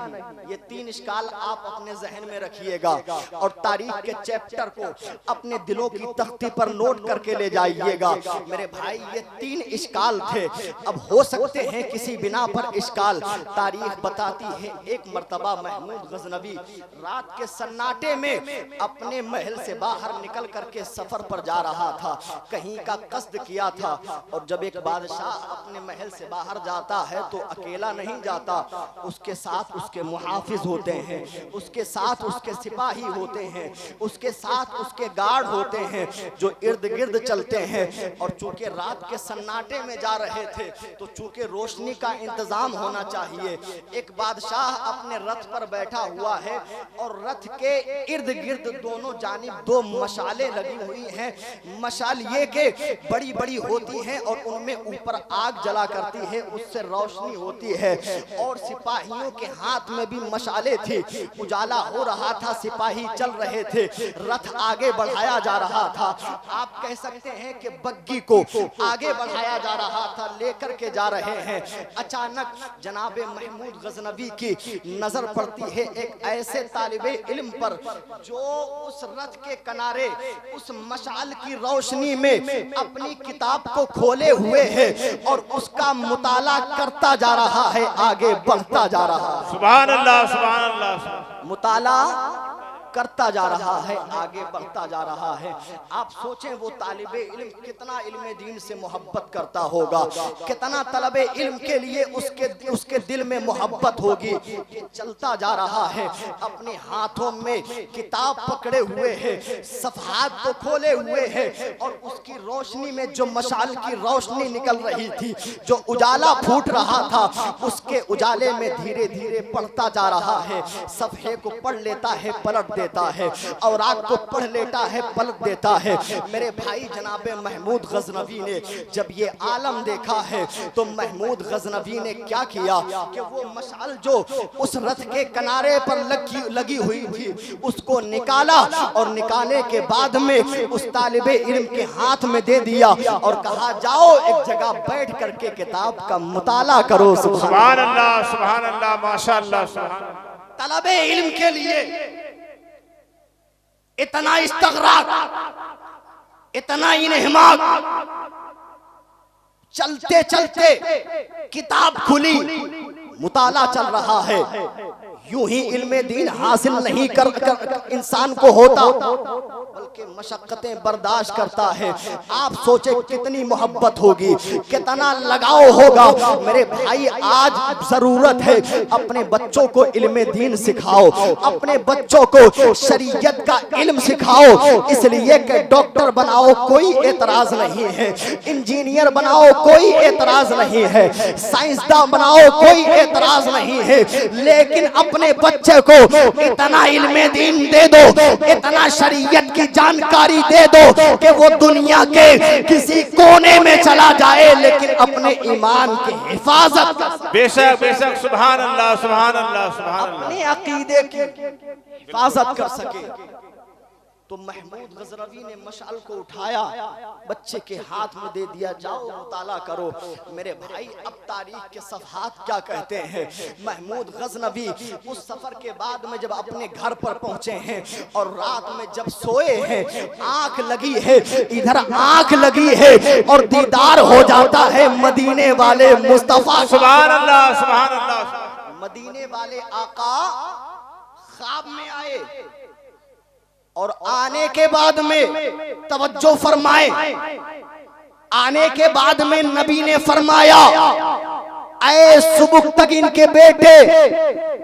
ये 3 इश्काल आप अपने जहन में रखिएगा और तारीख के चैप्टर को अपने दिलों की तख्ती पर नोट करके ले जाइएगा। मेरे भाई ये 3 इश्काल थे। अब हो सकते हैं किसी बिना पर इश्काल। तारीख बताती है एक मर्तबा महमूद गजनवी रात के सन्नाटे में अपने महल से बाहर निकल करके सफर पर जा रहा था, कहीं का कस्द किया था। और जब एक बादशाह अपने महल से बाहर जाता है तो अकेला नहीं जाता, उसके साथ उसके मुहाफिज होते हैं, उसके साथ उसके सिपाही होते हैं, उसके साथ उसके गार्ड होते हैं जो इर्द गिर्द चलते हैं। और चूंकि रात के सन्नाटे में जा रहे थे तो चूंकि रोशनी का इंतजाम होना चाहिए, एक बादशाह अपने रथ पर बैठा हुआ है और रथ के इर्द गिर्द दोनों जानिब 2 मशालें लगी हुई हैं। मशाल ये के बड़ी बड़ी होती हैं और उनमें ऊपर आग जला करती है, उससे रोशनी होती है। और सिपाहियों के हाथ में भी मशाले थी, उजाला हो रहा था, सिपाही चल रहे थे, रथ आगे बढ़ाया जा रहा था। आप कह सकते हैं कि बग्गी को आगे बढ़ाया जा रहा था, लेकर के जा रहे हैं। अचानक जनाबे महमूद गजनवी की नजर पड़ती है एक ऐसे तालिबे इल्म पर जो उस रथ के किनारे उस मशाल की रोशनी में अपनी किताब को खोले हुए है और उसका मुताला करता जा रहा है, आगे बढ़ता जा रहा है। सुभान अल्लाह, सुभान अल्लाह। मुताला करता जा रहा है, आगे बढ़ता जा रहा है। आप सोचें वो तालिबे इल्म कितना इल्म दीन से मोहब्बत करता होगा, कितना तलबे इल्म के लिए उसके दिल में मोहब्बत होगी। ये चलता जा रहा है, अपने हाथों में किताब पकड़े हुए है, सफहात को खोले हुए है और उसकी रोशनी में जो मशाल की रोशनी निकल रही थी, जो उजाला फूट रहा था, उसके उजाले में धीरे धीरे पढ़ता जा रहा है। सफहे को पढ़ लेता है, पलट देता है, और आग को पढ़ लेता है, पलट देता है। मेरे भाई जनाबे महमूद गजनवी ने जब ये आलम देखा है तो महमूद गजनवी ने क्या किया कि वो मशाल जो उस रथ के किनारे पर लगी हुई थी उसको निकाला और निकाले के बाद में उस तालिबे इल्म के हाथ में दे दिया और कहा जाओ एक जगह बैठ करके किताब का मुताला करो। सुभान अल्लाह, सुभान अल्लाह, माशाअल्लाह। तलबे इल्म के लिए इतना इस्तगराक, इतना इन्हिमाक, चलते चलते किताब खुली, मुताला चल रहा है। यूं ही इल्मे दीन हासिल नहीं कर इंसान को होता, बल्कि मशक्कतें बर्दाश्त करता है। आप सोचे कितनी मोहब्बत होगी, कितना लगाव होगा। मेरे भाई आज जरूरत है अपने बच्चों को इल्मे दीन सिखाओ, अपने बच्चों को शरीयत का इल्म सिखाओ। इसलिए कि डॉक्टर बनाओ कोई एतराज नहीं है, इंजीनियर बनाओ कोई एतराज नहीं है, साइंसदान बनाओ कोई एतराज नहीं है, लेकिन अपने बच्चे को इतना इल्मे दीन दे दो, इतना शरीयत की जानकारी दे दो कि वो दुनिया के किसी कोने में चला जाए लेकिन अपने ईमान की हिफाजत, बेशक बेशक, सुभान अल्लाह, सुभान अल्लाह, सुभान अल्लाह, अपने अकीदे की हिफाजत कर सके। तो महमूद गजनवी ने मशाल को उठाया, बच्चे के हाथ में दे दिया, जाओ मुताला करो। मेरे भाई अब तारीख के सफहात क्या कहते हैं। महमूद गजनवी उस सफर के बाद में जब अपने घर पर पहुंचे हैं और रात में जब सोए हैं, आंख लगी है, इधर आंख लगी है और दीदार हो जाता है मदीने वाले मुस्तफा। सुभान अल्लाह, सुभान अल्लाह। मदीने वाले आका ख्वाब में आए और आने के बाद में तवज्जो फरमाए, आने के बाद में नबी ने फरमाया, ऐ सुबुक्तगिन के बेटे,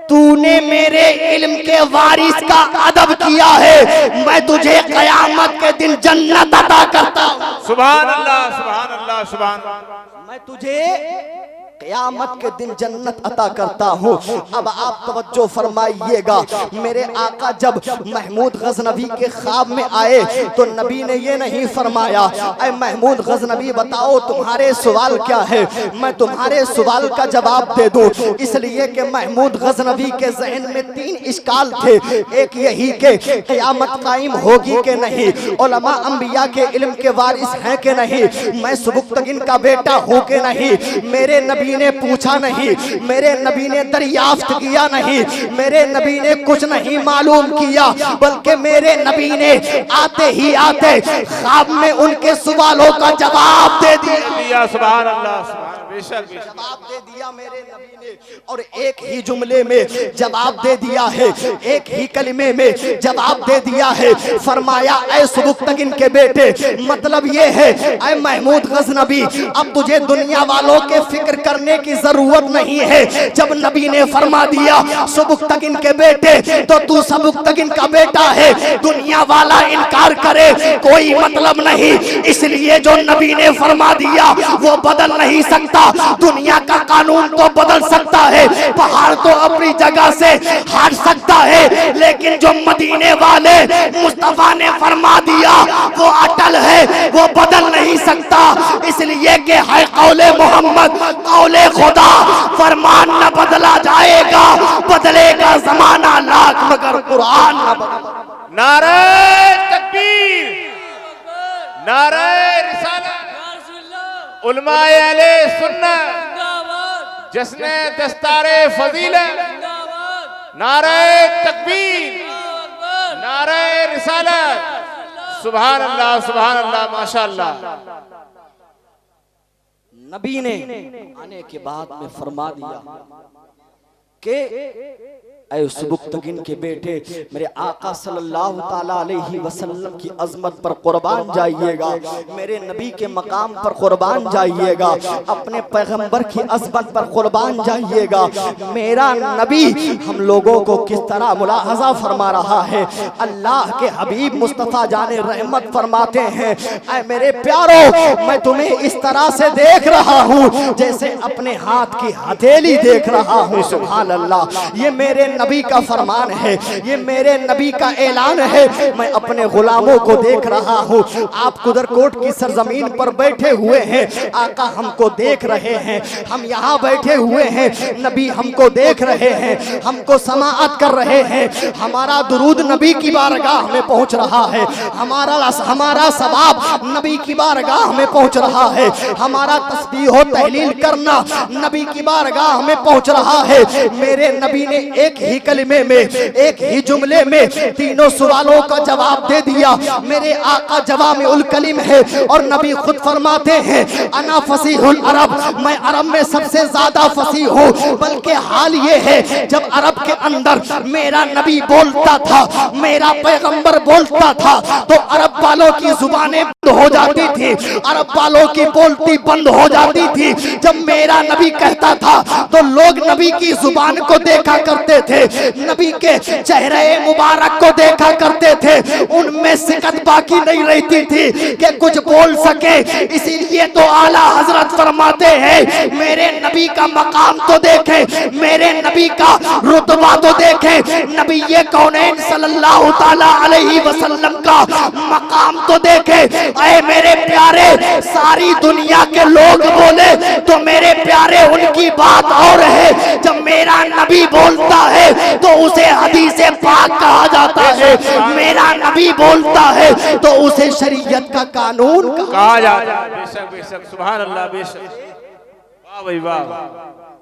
तूने मेरे इल्म के वारिस का अदब किया है, मैं तुझे कयामत के दिन जन्नत अता करता हूं। सुभान अल्लाह, सुभान अल्लाह, सुभान अल्लाह। मैं तुझे क़यामत के दिन जन्नत अता करता हूँ। अब आप तवज्जो फरमाइएगा, मेरे आका जब महमूद गजनवी के ख्वाब में आए तो नबी ने ये नहीं फरमाया, ऐ महमूद गजनवी बताओ तुम्हारे सवाल क्या है, मैं तुम्हारे सवाल का जवाब दे दूं। इसलिए कि महमूद गजनवी के जहन में 3 इश्काल थे। एक यही कि क़यामत कायम होगी कि नहीं, उलमा अंबिया के इल्म के वारिस हैं कि नहीं, मैं सुबुक्तगिन का बेटा हूँ कि नहीं, मेरे नबी नबी ने पूछा नहीं, मेरे नबी ने दरियाफ्त किया नहीं, मेरे नबी ने कुछ नहीं मालूम किया, बल्कि मेरे नबी ने आते ही आते ख्वाब में उनके सवालों का जवाब दे दिया। सुभान अल्लाह, बेशक जवाब दे दिया मेरे नबी ने, और एक ही जुमले में जवाब दे दिया है, एक ही कलिमे में जवाब दे दिया है। फरमाया, ऐ सुबुक्तगिन के बेटे, मतलब ये है ऐ महमूद गजनबी, अब तुझे दुनिया वालों के फिक्र करने की जरूरत नहीं है। जब नबी ने फरमा दिया सुबुक्तगिन के बेटे, तो तू सुबुक्तगिन का बेटा है, दुनिया वाला इनकार करे कोई मतलब नहीं। इसलिए जो नबी ने फरमा दिया वो बदल नहीं सकता। दुनिया का कानून तो बदल सकता है, पहाड़ तो अपनी जगह से हट सकता है, लेकिन जो मदीने वाले मुस्तफा ने फरमा दिया वो अटल है, वो बदल नहीं सकता। इसलिए कि है कौले मोहम्मद कौले खुदा, फरमान न बदला जाएगा, बदलेगा जमाना लाख मगर कुरान न बदलेगा। नारे तकबीर, नारे रिसालत, उलमाए अहले सुन्नत, जश्न दस्तारे फजीलत, नारे तकबीर, नारे रिसालत। सुभान अल्लाह, सुभान अल्लाह, माशाअल्लाह। नबी ने आने के बाद में फरमा दिया कि ऐ सुबुक्तगिन के बेटे, मेरे आका सल्लल्लाहु ताला अलैहि वसल्लम की अजमत पर कुर्बान जाइएगा, मेरे नबी के मकाम पर कुर्बान जाइएगा, अपने पैगंबर की अजमत पर कुर्बान जाइएगा। मेरा नबी हम लोगों को किस तरह मुलाहजा फरमा रहा है। अल्लाह के हबीब मुस्तफ़ा जाने रहमत फरमाते हैं, ऐ मेरे प्यारो, मैं तुम्हें इस तरह से देख रहा हूँ जैसे अपने हाथ की हथेली देख रहा हूँ। सुभान अल्लाह, ये मेरे नबी का फरमान है, ये मेरे नबी का ऐलान है। मैं अपने गुलामों को देख रहा हूँ। आप कुदरकोट की सरजमीन पर बैठे हुए हैं, आका हमको देख रहे हैं, हम यहाँ बैठे हुए हैं, नबी हमको देख रहे हैं, हमको समाअत कर रहे हैं। हमारा दुरूद नबी की बारगाह में पहुँच रहा है, हमारा सवाब नबी की बारगाह में पहुँच रहा है, हमारा तस्बीह और तहलील करना नबी की बारगाह में पहुँच रहा है। मेरे नबी ने एक ही कलिमे में, एक ही जुमले में तीनों सवालों का जवाब दे दिया। मेरे आका जवामिउल कलीम है, और नबी खुद फरमाते हैं, अना फसीहुल अरब, मैं अरब में सबसे ज्यादा फसीह हूँ। बल्कि हाल ये है, जब अरब के अंदर मेरा नबी बोलता था, मेरा पैगंबर बोलता था, तो अरब वालों की जुबानें बंद हो जाती थी, अरब वालों की बोलती बंद हो जाती थी। जब मेरा नबी कहता था तो लोग नबी की जुबान को देखा करते थे, नबी के चेहरे मुबारक को देखा करते थे, उनमें सिकत बाकी नहीं रहती थी कि कुछ बोल सके। इसीलिए तो आला हजरत फरमाते हैं, मेरे नबी का मकाम तो देखें, मेरे नबी का रुतबा तो देखें, नबी ये कौनैन सल्लल्लाहु ताला अलैहि वसल्लम का मकाम तो देखें। ऐ मेरे प्यारे, सारी दुनिया के लोग बोले तो मेरे प्यारे उनकी बात और है, जब मेरा नबी बोलता है तो उसे हदीसे पाक कहा जाता है, मेरा नबी बोलता है तो उसे शरीयत का कानून कहा जाता है। बेशक बेशक, सुभान अल्लाह, बेशक, वाह भाई वाह,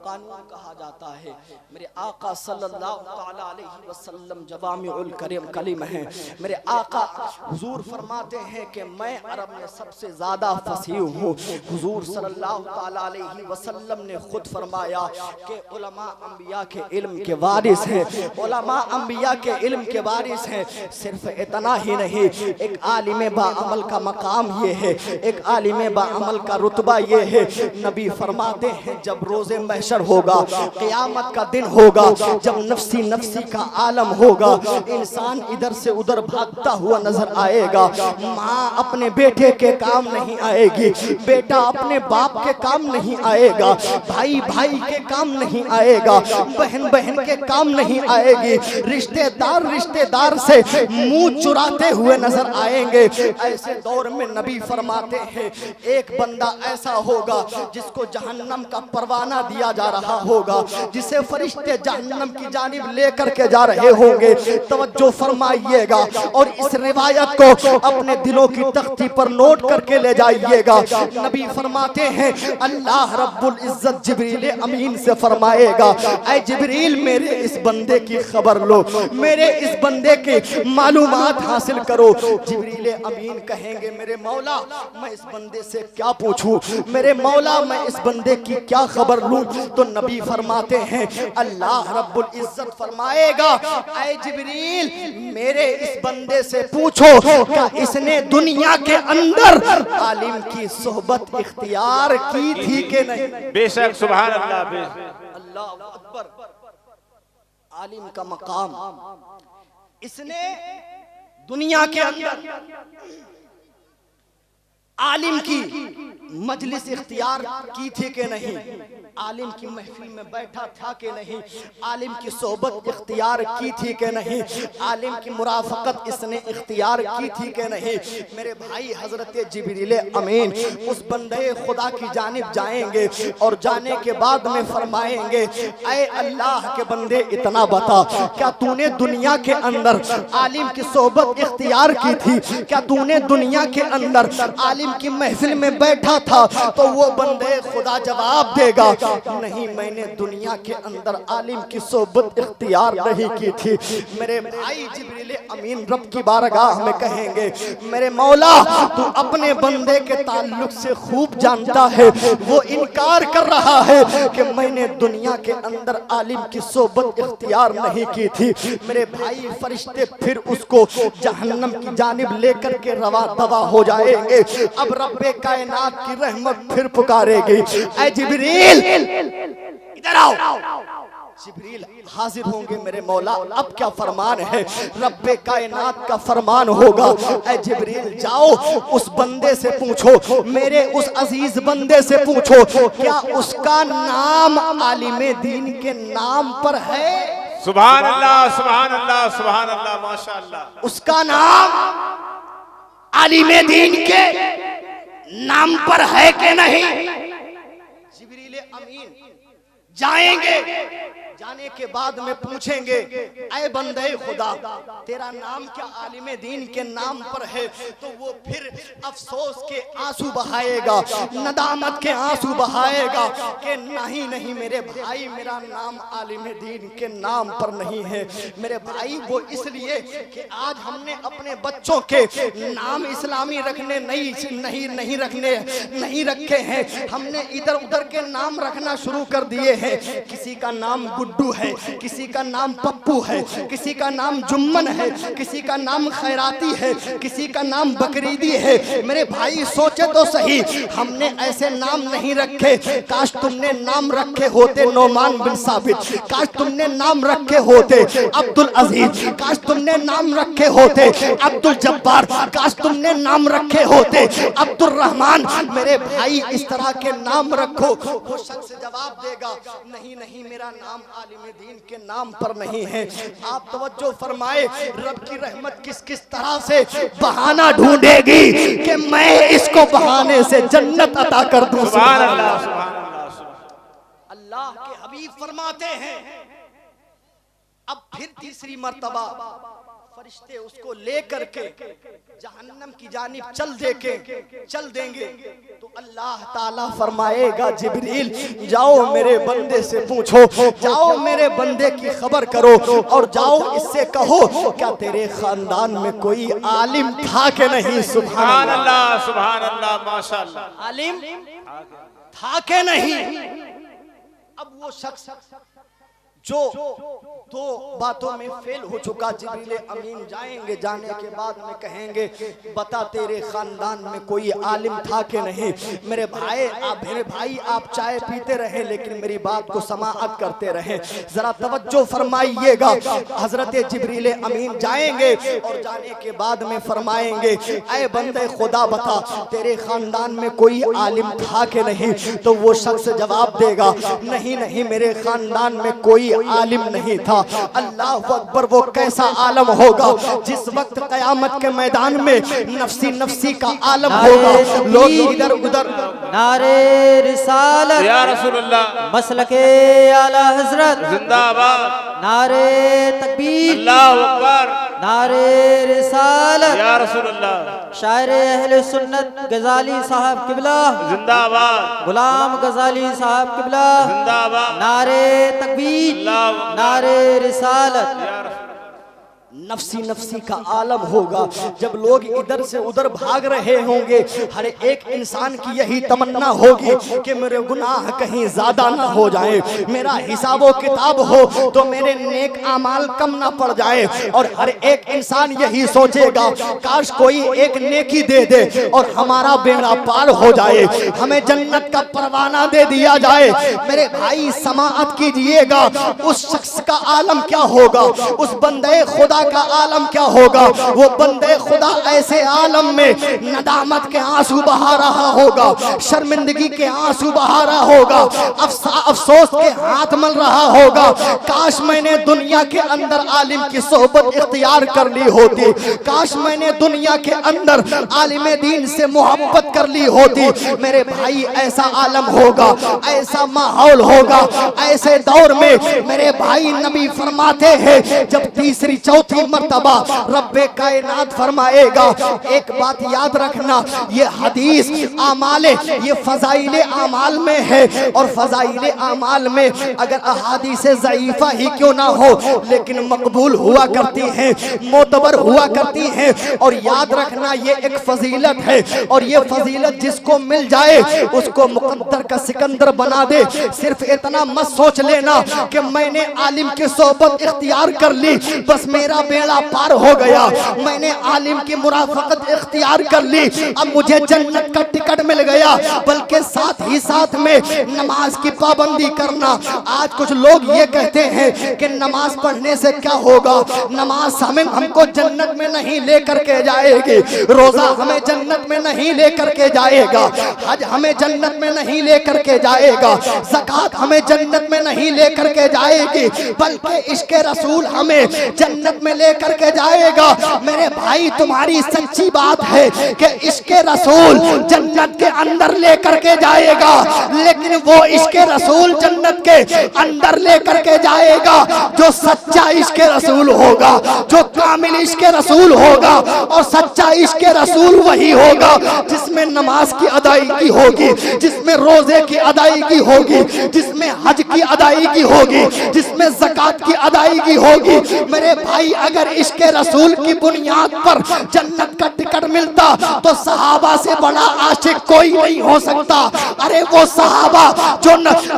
कानून कहा जाता है। मेरे आका सल्लल्लाहु ताला अलैहि वसल्लम जवामिउल कलीम है। मेरे आका हुजूर फरमाते हैं कि मैं अरब में सबसे ज्यादा फसीह हूँ। हुजूर सल्लल्लाहु ताला अलैहि वसल्लम ने खुद फरमाया कि उलमा अंबिया के इल्म के वारिस हैं, उलमा अंबिया के इल्म के वारिस हैं। सिर्फ इतना ही नहीं, एक आलिम बाअमल का मकाम ये है, एक आलिम बाअमल का रुतबा ये है। नबी फरमाते हैं, जब रोज़े महशर होगा, क़यामत का दिन होगा, जब नफ्सी नफ्सी का आलम होगा, इंसान इधर से उधर भागता हुआ नजर आएगा। माँ अपने बेटे के काम नहीं आएगी, बेटा अपने बाप के काम नहीं आएगा, भाई भाई के काम नहीं आएगा, बहन बहन के काम नहीं आएगी, रिश्तेदार रिश्तेदार से मुंह चुराते हुए नजर आएंगे। ऐसे दौर में नबी फरमाते हैं, एक बंदा ऐसा होगा जिसको जहन्नम जहन्नम का परवाना दिया जा रहा होगा, जिसे फरिश्ते जहन्नम की जानिब लेकर के जा रहे होंगे। तवज्जो फरमाइएगा और इस रिवायत को अपने दिलों की तख्ती पर नोट करके ले जाइएगा। नबी फरमाते हैं अल्लाह रब्बुल इज्जत जिब्रील अमीन से फरमाएगा, ऐ जिब्रील मेरे इस बंदे की खबर लो, मेरे इस बंदे के मालूमात हासिल करो। जिब्रील अमीन कहेंगे मेरे मौला मैं इस बंदे से क्या पूछूं, मेरे मौला मैं इस बंदे की क्या खबर लूं। तो नबी फरमाते हैं अल्लाह रब्बुल इज्जत फरमाएगा ऐ जिब्रील मेरे इस बंदे से पूछो क्या इसने दुनिया के अंदर आलिम की सोहबत इख्तियार की थी कि नहीं। बेशक सुभान अल्लाह। अल्लाह अकबर। आलिम का मकाम, इसने दुनिया के अंदर आलिम की मजलिस इख्तियार की थी कि नहीं, आलिम की महफिल में बैठा था कि नहीं, आलिम की सोहबत इख्तियार की थी कि नहीं, आलिम की मुराफकत इसने इख्तियार की थी कि नहीं। मेरे भाई हजरत जिब्रील अमीन उस बंदे खुदा की जानिब जाएंगे और जाने के बाद में फरमाएंगे ऐ अल्लाह के बंदे इतना बता क्या तूने दुनिया के अंदर आलिम की सोहबत इख्तियार की थी, क्या तूने दुनिया के अंदर आलिम की महफिल में बैठा था। तो वो बंदे खुदा जवाब देगा नहीं मैंने दुनिया के अंदर आलिम की सोहबत इख्तियार नहीं की थी। मेरे भाई जिब्रील अमीन रब की बारगाह में कहेंगे मेरे मौला तू अपने बंदे के ताल्लुक से खूब जानता है, वो इनकार कर रहा है कि मैंने दुनिया के अंदर आलिम की सोहबत इख्तियार नहीं की थी। मेरे भाई फरिश्ते फिर उसको जहन्नम की जानिब लेकर के रवा दवा हो जाएंगे। अब रब्बे कायनात की रहमत फिर पुकारेगी ऐ जिब्रील इधर आओ। जिब्रील हाजिर होंगे मेरे मौला अब क्या फरमान है, रब्बे कायनात का फरमान होगा ऐ जिब्रील जाओ उस बंदे से पूछो, मेरे उस अजीज बंदे से पूछो क्या उसका नाम आलिमे दीन के नाम पर है। सुभान अल्लाह सुभान अल्लाह सुभान अल्लाह माशाअल्लाह। उसका नाम आलिमे दीन के नाम पर है कि नहीं। जिब्रील अमीन जाएंगे, जाने के बाद में पूछेंगे ऐ बंदे खुदा तेरा नाम क्या आलिमे दीन के नाम पर है। तो वो फिर अफसोस के आंसू बहाएगा, नदामत के आंसू बहाएगा कि नहीं नहीं मेरे भाई मेरा नाम आलिमे दीन के नाम पर नहीं है। मेरे भाई वो इसलिए कि आज हमने अपने बच्चों के नाम इस्लामी रखने नहीं रखे हैं, हमने इधर उधर के नाम रखना शुरू कर दिए हैं। किसी का नाम गुड्डू है, किसी का नाम पप्पू है, किसी का नाम जुम्मन है, किसी का नाम खैराती है, किसी का नाम बकरीदी है। मेरे भाई सोचे तो सही हमने ऐसे नाम नहीं रखे। काश तुमने नाम रखे होते नोमान बिन साबित, काश तुमने नाम रखे होते अब्दुल अजीज, काश तुमने नाम रखे होते अब्दुल जब्बार, काश तुमने नाम रखे होते अब्दुल रहमान। मेरे भाई इस तरह के नाम रखो। वो शख्स जवाब देगा नहीं नहीं मेरा नाम आलिमे दीन के नाम पर नहीं है। आप तवज्जो फरमाए रब की रहमत किस किस तरह से बहाना ढूंढेगी कि मैं इसको बहाने से जन्नत अता कर दूं। सुभान अल्लाह सुभान अल्लाह। अल्लाह के हबीब फरमाते हैं अब फिर तीसरी मर्तबा फरिश्ते उसको लेकर के जहन्नम की जानिब चल देंगे तो अल्लाह ताला फरमाएगा जिब्रील जाओ मेरे बंदे से पूछो, जाओ मेरे बंदे की खबर करो और जाओ इससे कहो क्या तेरे खानदान में कोई आलिम था कि नहीं। सुभान अल्लाह माशाअल्लाह। आलिम था कि नहीं। अब वो शख्स जो दो बातों में फेल हो चुका, जिब्रील अमीन जाएंगे, जाने के बाद में कहेंगे बता तेरे खानदान में कोई आलिम था कि नहीं। मेरे भाई आप चाय पीते रहे लेकिन मेरी बात को समाअत करते रहे, जरा तवज्जो फरमाइएगा। हजरत जिब्रील अमीन जाएंगे और जाने के बाद में फरमाएंगे ऐ बंदे खुदा बता तेरे खानदान में कोई आलिम था कि नहीं। तो वो शख्स जवाब देगा नहीं नहीं मेरे खानदान में कोई आलिम नहीं था। अल्लाह अकबर, वो कैसा आलम होगा जिस वक्त क़यामत के मैदान में नफ्सी नफ्सी का आलम होगा, लोग इधर उधर। नारे रिसालत या रसूलल्लाह, मसलके आला हजरत जिंदाबाद, नारे तकबीर अल्लाहु अकबर, नारे रिसालत या रसूलल्लाह, शायर अहले सुन्नत गजाली साहब किबला जिंदाबाद, गुलाम गजाली साहब किबला जिंदाबाद, नारे तकबीर अल्लाहु अकबर, नारे रिसालत। नफ्सी नफ्सी का आलम होगा जब लोग इधर से उधर भाग रहे होंगे। हर एक इंसान की यही तमन्ना होगी कि मेरे गुनाह कहीं ज्यादा ना हो जाए, मेरा हिसाबो किताब हो तो मेरे नेक अमाल कम ना पड़ जाए। और हर एक इंसान यही सोचेगा काश कोई एक नेकी दे दे और हमारा बेड़ा पार हो जाए, हमें जन्नत का परवाना दे दिया जाए। मेरे भाई समाअत कीजिएगा, उस शख्स का आलम क्या होगा, उस बंदे खुदा का आलम क्या होगा। वो बंदे खुदा ऐसे आलम में नदामत के आंसू बहा रहा होगा, शर्मिंदगी के आंसू बहा रहा होगा, अफसोस के हाथ मल रहा होगा। काश मैंने दुनिया के अंदर आलिम की सोहबत इख्तियार कर ली होती, काश मैंने दुनिया के अंदर आलिम दीन से मोहब्बत कर ली होती। मेरे भाई ऐसा आलम होगा, ऐसा माहौल होगा, ऐसे दौर में मेरे भाई नबी फरमाते हैं जब तीसरी चौथी मर्तबा रब्बे कायनात फरमाएगा। एक बात याद रखना, ये हदीस आमाल, ये फजाइल आमाल में है, और फजाइल आमाल में अगर अहादीस ज़ईफा ही क्यों ना हो लेकिन मकबूल हुआ करती हैं, मोतबर हुआ करती हैं। और याद रखना ये एक फजीलत है, और ये फजीलत जिसको मिल जाए उसको मुकद्दर का सिकंदर बना दे। सिर्फ इतना मत सोच लेना कि मैंने आलिम की सोहबत इख्तियार कर ली बस मेरा बेड़ा पार हो गया, मैंने आलिम की मुराफकत इख्तियार कर ली अब मुझे जन्नत का टिकट मिल गया। बल्कि साथ ही साथ में नमाज की पाबंदी करना। आज कुछ लोग ये कहते हैं कि नमाज पढ़ने से क्या होगा, नमाज हमको जन्नत में नहीं लेकर के जाएगी, रोजा हमें जन्नत में नहीं लेकर के जाएगा, हज हमें जन्नत में नहीं लेकर के जाएगा, ज़कात हमें जन्नत में नहीं लेकर के जाएगी, बल्कि इसके रसूल हमें जन्नत में लेकर के जाएगा। मेरे भाई तुम्हारी सच्ची बात है कि इसके रसूल जन्नत के अंदर लेकर के जाएगा, लेकिन वो इसके रसूल जन्नत के अंदर लेकर के जाएगा जो सच्चा इसके रसूल होगा, जो कामिल इसके रसूल होगा। और सच्चा इसके रसूल वही होगा जिसमें नमाज की अदायगी होगी, जिसमें रोजे की अदायगी होगी, जिसमें हज की अदायगी होगी, जिसमें ज़कात की अदायगी होगी। मेरे भाई अगर इसके रसूल की बुनियाद पर जन्नत का टिकट मिलता तो सहाबा से बड़ा आशिक कोई नहीं हो सकता। अरे वो सहाबा जो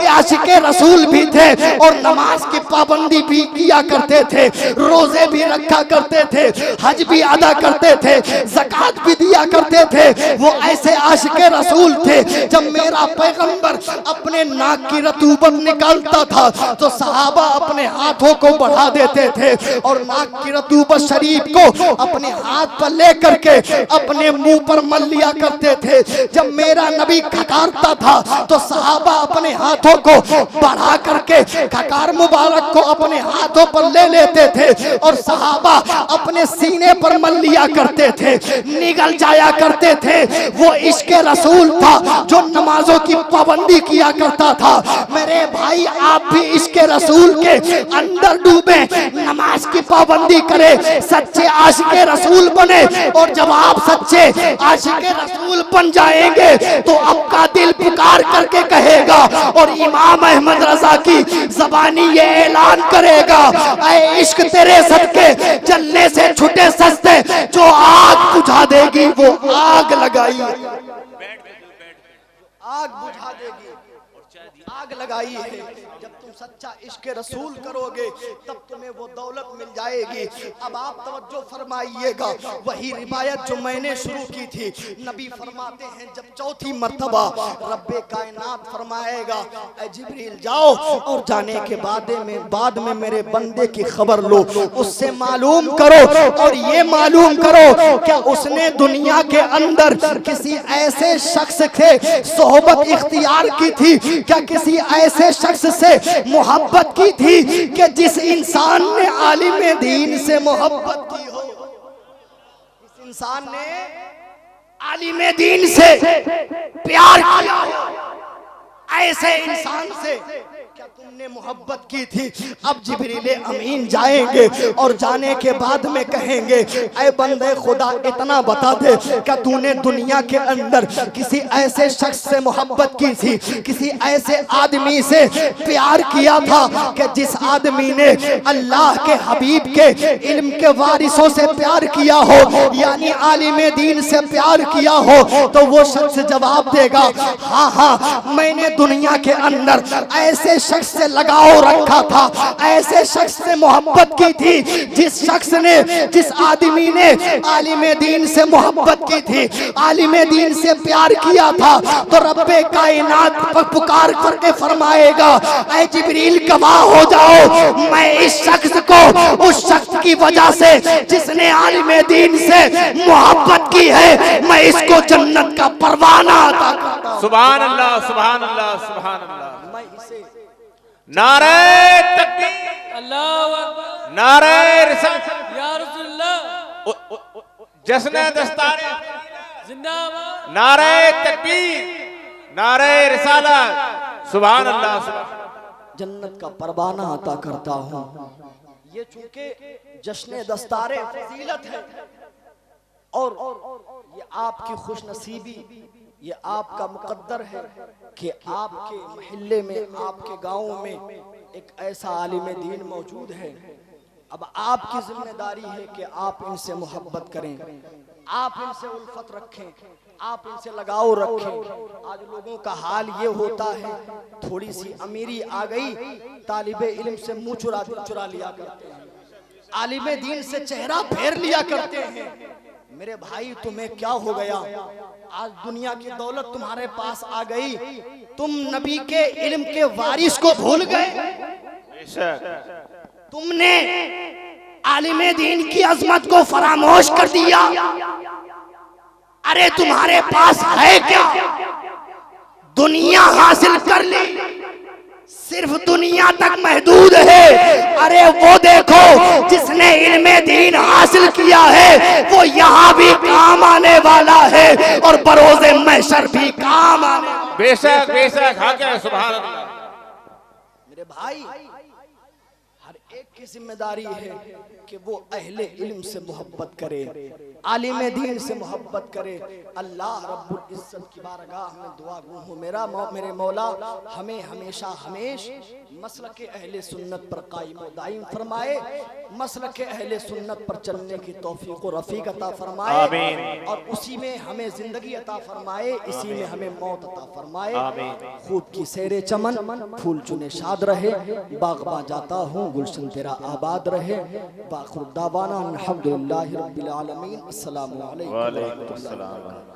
आशिके रसूल भी थे और नमाज की पाबंदी भी किया करते थे, रोजे भी रखा करते थे, हज भी अदा करते थे, ज़कात भी दिया करते थे, वो ऐसे आशिके रसूल थे। जब मेरा पैगंबर अपने नाक की रतूबत निकालता था तो सहाबा अपने हाथों को बढ़ा देते थे और नाक की रतूबत शरीफ को अपने हाथ पर लेकर के अपने मुंह पर मल लिया करते थे। जब मेरा नबी खकारता था तो सहाबा अपने हाथों को बढ़ा करके खकार मुबारक को अपने हाथों पर ले लेते थे और सहाबा अपने सीने पर मल लिया करते थे, निगल जाया करते थे। वो इश्के रसूल था जो नमाजों की पाबंदी किया करता था। मेरे भाई आप भी इश्के रसूल के अंदर डूबे, नमाज की पाबंदी करें, सच्चे आशिके रसूल बने। और जब आप सच्चे आशिके रसूल बन जाएंगे तो आपका दिल पुकार करके कहेगा और इमाम अहमद रजा की ज़बानी ये ऐलान करेगा, ऐ इश्क तेरे सदके जलने से छुटे सस्ते, जो आग बुझा देगी वो आग लगाई, आग बुझा देगी, आग लगाई है। जब तुम सच्चा इश्क रसूल करोगे तब तुम्हें वो दौलत मिल जाएगी। अब आप तवज्जो फरमाइएगा, वही रिवायत जो मैंने शुरू की थी, नबी फरमाते हैं जब चौथी मर्तबा रब्बे कायनात फरमाएगा ऐ जिब्रील जाओ और जाने के बाद में मेरे बंदे की खबर लो, उससे मालूम करो और ये मालूम करो क्या उसने दुनिया के अंदर किसी ऐसे शख्स से सोहबत सोहबत इख्तियार की थी? क्या किसी ऐसे शख्स से मोहब्बत की थी कि जिस इंसान ने आलिम दीन से मोहब्बत की हो? इस इंसान ने आलिम दीन से प्यार किया हो, ऐसे इंसान से क्या तुमने मोहब्बत की थी? अब जिब्रील अमीन जाएंगे और जाने के बाद में कहेंगे, ऐ बंदे खुदा इतना बता दे, क्या तूने दुनिया के अंदर किसी ऐसे शख्स से मोहब्बत की थी, किसी ऐसे आदमी से प्यार किया था कि जिस आदमी ने अल्लाह के हबीब के इल्म के वारिसों से प्यार किया हो, यानी आलिम दीन से प्यार किया हो? तो वो शख्स जवाब देगा, हाँ हाँ, मैंने दुनिया के अंदर ऐसे शख्स से लगाव रखा था, ऐसे शख्स से मोहब्बत की थी, जिस शख्स ने, जिस आदमी ने आलिम दीन से मोहब्बत की थी, आलिम दीन से प्यार किया था। तो रब्बे कायनात पुकार करके फरमाएगा, ऐ जिब्रील गवाह हो जाओ, मैं इस शख्स को उस शख्स की वजह से जिसने आलिम दीन से मोहब्बत की है, मैं इसको जन्नत का परवाना अता करता हूं। सुभान अल्लाह, सुभान अल्लाह, सुभान अल्लाह। मैं इसे नारे तकबीर, अल्लाहु अकबर, नारे रिसालत, या रसूलल्लाह, जश्न दस्तारे जिंदाबाद, नारे तकबीर, नारे रिसालत, सुभान अल्लाह, सुभान। जन्नत का परवाना अता करता हूँ। ये चूंकि जश्न दस्तारे फजीलत है और ये आपकी खुशनसीबी, ये आपका मुकद्दर है कि आपके महल्ले में, आपके गांव में एक ऐसा आलिम दीन मौजूद है। अब आपकी जिम्मेदारी है कि आप इनसे मोहब्बत करें, आप इनसे उल्फत रखें, आप इनसे लगाव रखें। आज लोगों का हाल ये होता है, थोड़ी सी अमीरी आ गई, तालिबे इल्म से मुंह चुरा लिया करते हैं, आलिम दीन से चेहरा फेर लिया करते हैं। मेरे भाई, तुम्हें क्या हो गया? आज दुनिया की दौलत तुम्हारे पास आ गई, तुम नबी के इल्म के वारिस को भूल गए, तुमने आलिम दीन की अजमत को फरामोश कर दिया। अरे तुम्हारे पास है क्या? दुनिया हासिल कर ली, सिर्फ दुनिया तक महदूद है। अरे वो देखो, जिसने इल्मे दीन हासिल किया है, वो यहाँ भी काम आने वाला है और बरोज़े महशर भी काम आने वाला है। बेशक बेशक, हाँ क्या, सुभान अल्लाह। मेरे भाई, हर एक की जिम्मेदारी है कि वो अहले इल्म से मोहब्बत करे, आलिम दीन से मोहब्बत करे। अल्लाह रब्बुल इज्जत की बारगाह में दुआ गो हूँ, मेरे मौला हमें हमेशा मसलक अहले सुन्नत पर कायम व दायम फरमाए, मसलक अहले सुन्नत पर चलने की तौफीक व रफीक अता फरमाए, और उसी में हमें जिंदगी अता फरमाए, इसी में हमें मौत अता फरमाए। खूब की सैरे चमन, फूल चुने शाद रहे, बागबा जाता हूँ, गुलशन तेरा आबाद रहे। बाखुर दावाना अल्हम्दुलिल्लाहि रब्बिल आलमीन। अस्सलामु अलैकुम। वालेकुम अस्सलाम।